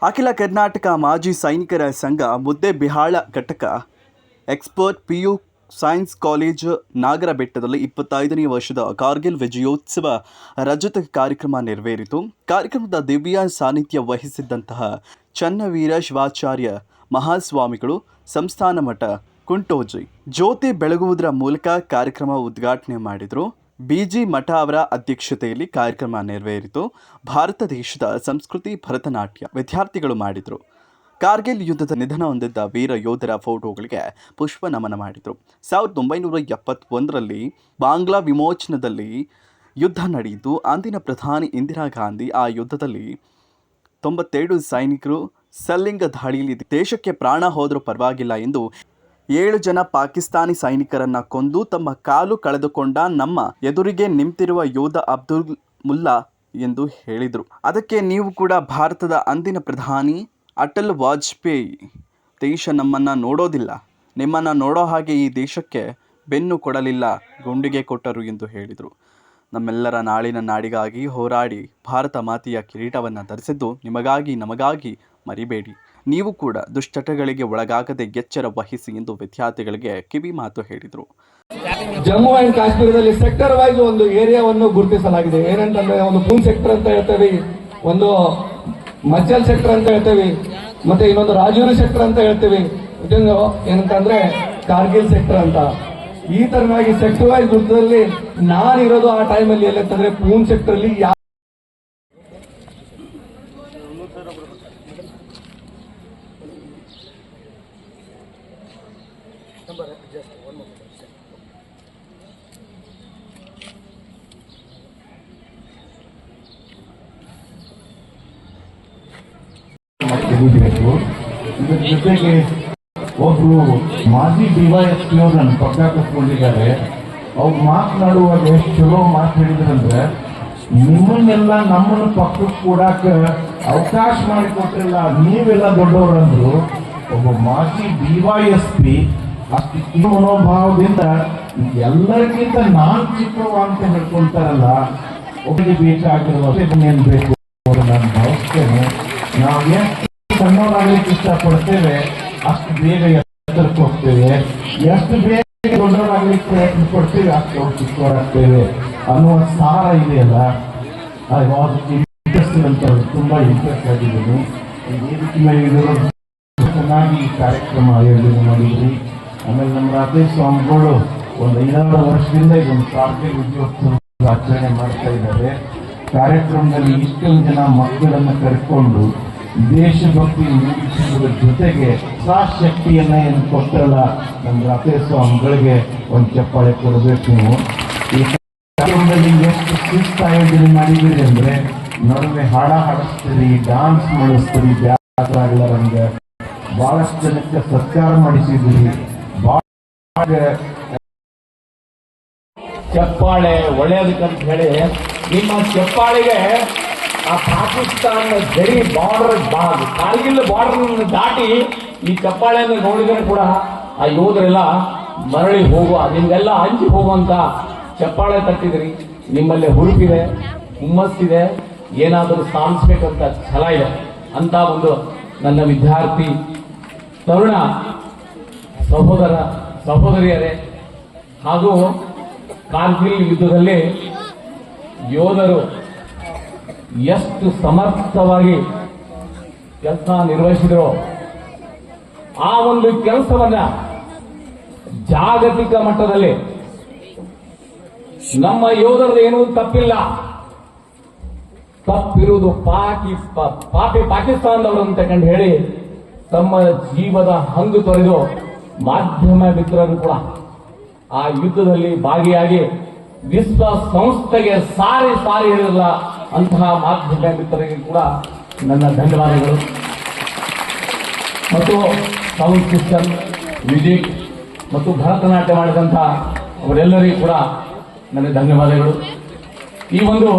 ಅಖಿಲ ಕರ್ನಾಟಕ ಮಾಜಿ ಸೈನಿಕರ ಸಂಘ ಮುದ್ದೇಬಿಹಾಳ ಘಟಕ ಎಕ್ಸ್ಪರ್ಟ್ PU ಸೈನ್ಸ್ ಕಾಲೇಜು ನಾಗರಬೆಟ್ಟದಲ್ಲಿ 25ನೇ ವರ್ಷದ ಕಾರ್ಗಿಲ್ ವಿಜಯೋತ್ಸವ ರಜತ ಕಾರ್ಯಕ್ರಮ ನೆರವೇರಿತು. ಕಾರ್ಯಕ್ರಮದ ದಿವ್ಯ ಸಾನ್ನಿಧ್ಯ ವಹಿಸಿದ್ದಂತಹ ಚನ್ನವೀರ ಶಿವಾಚಾರ್ಯ ಮಹಾಸ್ವಾಮಿಗಳು ಸಂಸ್ಥಾನ ಮಠ ಕುಂಟೋಜಿ ಜ್ಯೋತಿ ಬೆಳಗುವುದರ ಮೂಲಕ ಕಾರ್ಯಕ್ರಮ ಉದ್ಘಾಟನೆ ಮಾಡಿದರು. BG ಮಠ ಅವರ ಅಧ್ಯಕ್ಷತೆಯಲ್ಲಿ ಕಾರ್ಯಕ್ರಮ ನೆರವೇರಿತು. ಭಾರತ ದೇಶದ ಸಂಸ್ಕೃತಿ ಭರತನಾಟ್ಯ ವಿದ್ಯಾರ್ಥಿಗಳು ಮಾಡಿದರು. ಕಾರ್ಗಿಲ್ ಯುದ್ಧದ ನಿಧನ ಹೊಂದಿದ್ದ ವೀರ ಯೋಧರ ಫೋಟೋಗಳಿಗೆ ಪುಷ್ಪ ನಮನ ಮಾಡಿದರು. 1971ರಲ್ಲಿ ಬಾಂಗ್ಲಾ ವಿಮೋಚನದಲ್ಲಿ ಯುದ್ಧ ನಡೆಯಿತು. ಅಂದಿನ ಪ್ರಧಾನಿ ಇಂದಿರಾ ಗಾಂಧಿ ಆ ಯುದ್ಧದಲ್ಲಿ 97 ಸೈನಿಕರು ಸಲ್ಲಿಂಗ ದಾಳಿಯಲ್ಲಿ ದೇಶಕ್ಕೆ ಪ್ರಾಣ ಹೋದರೂ ಪರವಾಗಿಲ್ಲ ಎಂದು 7 ಜನ ಪಾಕಿಸ್ತಾನಿ ಸೈನಿಕರನ್ನ ಕೊಂದು ತಮ್ಮ ಕಾಲು ಕಳೆದುಕೊಂಡ ನಮ್ಮ ಎದುರಿಗೆ ನಿಂತಿರುವ ಯೋಧ ಅಬ್ದುಲ್ ಮುಲ್ಲಾ ಎಂದು ಹೇಳಿದರು. ಅದಕ್ಕೆ ನೀವು ಕೂಡ ಭಾರತದ ಅಂದಿನ ಪ್ರಧಾನಿ ಅಟಲ್ ವಾಜಪೇಯಿ ದೇಶ ನಮ್ಮನ್ನು ನೋಡೋದಿಲ್ಲ, ನಿಮ್ಮನ್ನು ನೋಡೋ ಹಾಗೆ ಈ ದೇಶಕ್ಕೆ ಬೆನ್ನು ಕೊಡಲಿಲ್ಲ, ಗುಂಡಿಗೆ ಕೊಟ್ಟರು ಎಂದು ಹೇಳಿದರು. ನಮ್ಮೆಲ್ಲರ ನಾಳಿನ ನಾಡಿಗಾಗಿ ಹೋರಾಡಿ ಭಾರತ ಮಾತೆಯ ಕಿರೀಟವನ್ನು ಧರಿಸಿದ್ದು ನಿಮಗಾಗಿ ನಮಗಾಗಿ ಮರಿಬೇಡಿ. ನೀವು ಕೂಡ ದುಶ್ಚಟಗಳಿಗೆ ಒಳಗಾಗದೆ ಎಚ್ಚರ ವಹಿಸಿ ಎಂದು ವಿದ್ಯಾರ್ಥಿಗಳಿಗೆ ಕಿವಿ ಮಾತು ಹೇಳಿದರು. ಜಮ್ಮು ಅಂಡ್ ಕಾಶ್ಮೀರದಲ್ಲಿ ಸೆಕ್ಟರ್ ವೈಸ್ ಒಂದು ಏರಿಯಾವನ್ನು ಗುರುತಿಸಲಾಗಿದೆ. ಏನಂತಂದ್ರೆ ಒಂದು ಪೂಂಚ್ ಸೆಕ್ಟರ್ ಅಂತ ಹೇಳ್ತೇವೆ, ಒಂದು ಮಚ್ಚಲ್ ಸೆಕ್ಟರ್ ಅಂತ ಹೇಳ್ತೇವೆ, ಮತ್ತೆ ಇನ್ನೊಂದು ರಾಜೂರಿ ಸೆಕ್ಟರ್ ಅಂತ ಹೇಳ್ತೇವೆ, ಇದೊಂದು ಏನಂತಂದ್ರೆ ಕಾರ್ಗಿಲ್ ಸೆಕ್ಟರ್ ಅಂತ. ಈ ತರನಾಗಿ ಸೆಕ್ಟರ್ ವೈಸ್ ಗುರುತದಲ್ಲಿ ನಾನಿರೋದು ಆ ಟೈಮಲ್ಲಿ ಎಲ್ಲಂತಂದ್ರೆ ಪೂಂಚ್ ಸೆಕ್ಟರ್ ಅಲ್ಲಿ ಇದ್ರ ಜೊತೆಗೆ ಒಬ್ರು ಮಾಜಿ DYSP ಅವ್ರು ನನ್ನ ಪಕ್ಕ ಕೂತ್ಕೊಂಡಿದ್ದಾರೆ. ಅವ್ರು ಮಾತನಾಡುವಾಗ ಎಷ್ಟು ಚಲೋ ಮಾತು ಹೇಳಿದ್ರಂದ್ರೆ, ನಿಮ್ಮನ್ನೆಲ್ಲ ನಮ್ಮನ್ನು ಪಕ್ಕಕ್ಕೆ ಕೂಡಾಕ ಅವಕಾಶ ಮಾಡಿಕೊಟ್ಟಿಲ್ಲ, ನೀವೆಲ್ಲ ದೊಡ್ಡವರಂದ್ರು. ಒಬ್ಬ ಮಾಜಿ DYSP ಅಷ್ಟು ಮನೋಭಾವದಿಂದ ಎಲ್ಲರಿಗಿಂತ ನಾನ್ ಚಿಕ್ಕವ ಅಂತ ಹೇಳ್ಕೊಳ್ತಾರಲ್ಲ, ಒಬ್ಬರಿಗೆ ಬೇಕಾಗಿರುವ ಏನ್ ಬೇಕು ನಾನು ಭಾವಿಸ್ತೇನೆ. ನಾವು ಎಷ್ಟು ಸಣ್ಣವರಾಗ್ಲಿಕ್ಕೆ ಇಷ್ಟಪಡ್ತೇವೆ ಅಷ್ಟು ಬೇಗ ಎತ್ತರಕ್ಕೆ ಹೋಗ್ತೇವೆ, ಎಷ್ಟು ಬೇಗ ದೊಡ್ಡವರಾಗ್ಲಿಕ್ಕೆ ಪ್ರಯತ್ನ ಪಡ್ತೇವೆ ಅಷ್ಟು ಚಿಕ್ಕವರಾಗ್ತೇವೆ ಅನ್ನುವ ಸಾರ ಇದೆಯಲ್ಲ. ಇಂಟ್ರೆಸ್ಟ್ ಅಂತ ತುಂಬಾ ಇಂಟ್ರೆಸ್ಟ್ ಆಗಿದ್ದೀನಿ. ಚೆನ್ನಾಗಿ ಈ ಕಾರ್ಯಕ್ರಮ ಆಯೋಜನೆ ಮಾಡಿದ್ರಿ. ಆಮೇಲೆ ನಮ್ಮ ರಾಧೇಶ್ ಸ್ವಾಮಿಗಳು ಒಂದು 5-6 ವರ್ಷದಿಂದ ಇದೊಂದು ಕಾರ್ಗಿಲ್ ವಿಜಯೋತ್ಸವ ಆಚರಣೆ ಮಾಡ್ತಾ ಇದ್ದಾರೆ. ಕಾರ್ಯಕ್ರಮದಲ್ಲಿ ಇಷ್ಟೊಂದು ಜನ ಮಕ್ಕಳನ್ನು ಕರ್ಕೊಂಡು ದೇಶಭಕ್ತಿ ಮೂಡಿಸುವುದರ ಜೊತೆಗೆ ಶಕ್ತಿಯನ್ನ ಏನು ಕೊಟ್ಟಲ್ಲ ನಮ್ಮ ರಾಧೇಶ್ ಸ್ವಾಮಿಗಳಿಗೆ ಒಂದು ಚಪ್ಪಾಳೆ ಕೊಡಬೇಕು. ನೀವು ಈ ಕಾರ್ಯಕ್ರಮದಲ್ಲಿ ಎಷ್ಟು ಶಿಸ್ತ ಆಯೋಜನೆ ಮಾಡಿದ್ದೀರಿ ಅಂದ್ರೆ, ನಡುವೆ ಹಾಡ ಹಾಡಿಸ್ತೀರಿ, ಡಾನ್ಸ್ ಮಾಡಿಸ್ತೀರಿ, ಬ್ಯಾಗ್ಲಾರಂಗೆ ಬಹಳಷ್ಟು ಜನಕ್ಕೆ ಸತ್ಕಾರ ಮಾಡಿಸಿದ್ದೀರಿ. ಚಪ್ಪಾಳೆ ಒಳ್ಳೆಯದಕ್ಕಂತ ಹೇಳಿ ನಿಮ್ಮ ಚಪ್ಪಾಳೆಗೆ ಆ ಪಾಕಿಸ್ತಾನ ಗಡಿ ಬಾರ್ಡರ್ ಕಾರ್ಗಿಲ್ ಬಾರ್ಡರ್ ದಾಟಿ ಈ ಚಪ್ಪಾಳೆಯನ್ನು ನೋಡಿದರೆ ಕೂಡ ಆ ಯೋಧರೆಲ್ಲ ಮರಳಿ ಹೋಗುವ, ನಿಮ್ಗೆಲ್ಲ ಹಂಚಿ ಹೋಗುವಂತ ಚಪ್ಪಾಳೆ ತಟ್ಟಿದ್ರಿ. ನಿಮ್ಮಲ್ಲಿ ಹುರುಪಿದೆ, ಹುಮ್ಮಸ್ಸಿದೆ, ಏನಾದರೂ ಸಾಧಿಸ್ಬೇಕಂತ ಛಲ ಇದೆ ಅಂತ ಒಂದು ನನ್ನ ವಿದ್ಯಾರ್ಥಿ ತರುಣ ಸಹೋದರಿಯರೇ ಹಾಗೂ ಕಾರ್ಗಿಲ್ ಯುದ್ಧದಲ್ಲಿ ಯೋಧರು ಎಷ್ಟು ಸಮರ್ಥವಾಗಿ ಕೆಲಸ ನಿರ್ವಹಿಸಿದರೋ ಆ ಒಂದು ಕೆಲಸವನ್ನ ಜಾಗತಿಕ ಮಟ್ಟದಲ್ಲಿ ನಮ್ಮ ಯೋಧರದ್ದು ಏನೂ ತಪ್ಪಿಲ್ಲ, ತಪ್ಪಿರುವುದು ಪಾಕಿಸ್ತಾನದವರು ಅಂತ ಕಂಡು ಹೇಳಿ ತಮ್ಮ ಜೀವದ ಹಂಗು ತೊರೆದು ಮಾಧ್ಯಮ ಮಿತ್ರರು ಕೂಡ ಆ ಯುದ್ಧದಲ್ಲಿ ಭಾಗಿಯಾಗಿ ವಿಶ್ವಸಂಸ್ಥೆಗೆ ಸಾರಿ ಹೇಳಿರಲ್ಲ ಅಂತಹ ಮಾಧ್ಯಮ ಮಿತ್ರರಿಗೆ ಕೂಡ ನನ್ನ ಧನ್ಯವಾದಗಳು. ಮತ್ತು ಸೌಂಡ್ ಸಿಸ್ಟಮ್, ಮ್ಯೂಸಿಕ್ ಮತ್ತು ಭರತನಾಟ್ಯ ಮಾಡಿದಂತಹ ಅವರೆಲ್ಲರಿಗೂ ಕೂಡ ನನ್ನ ಧನ್ಯವಾದಗಳು. ಈ ಒಂದು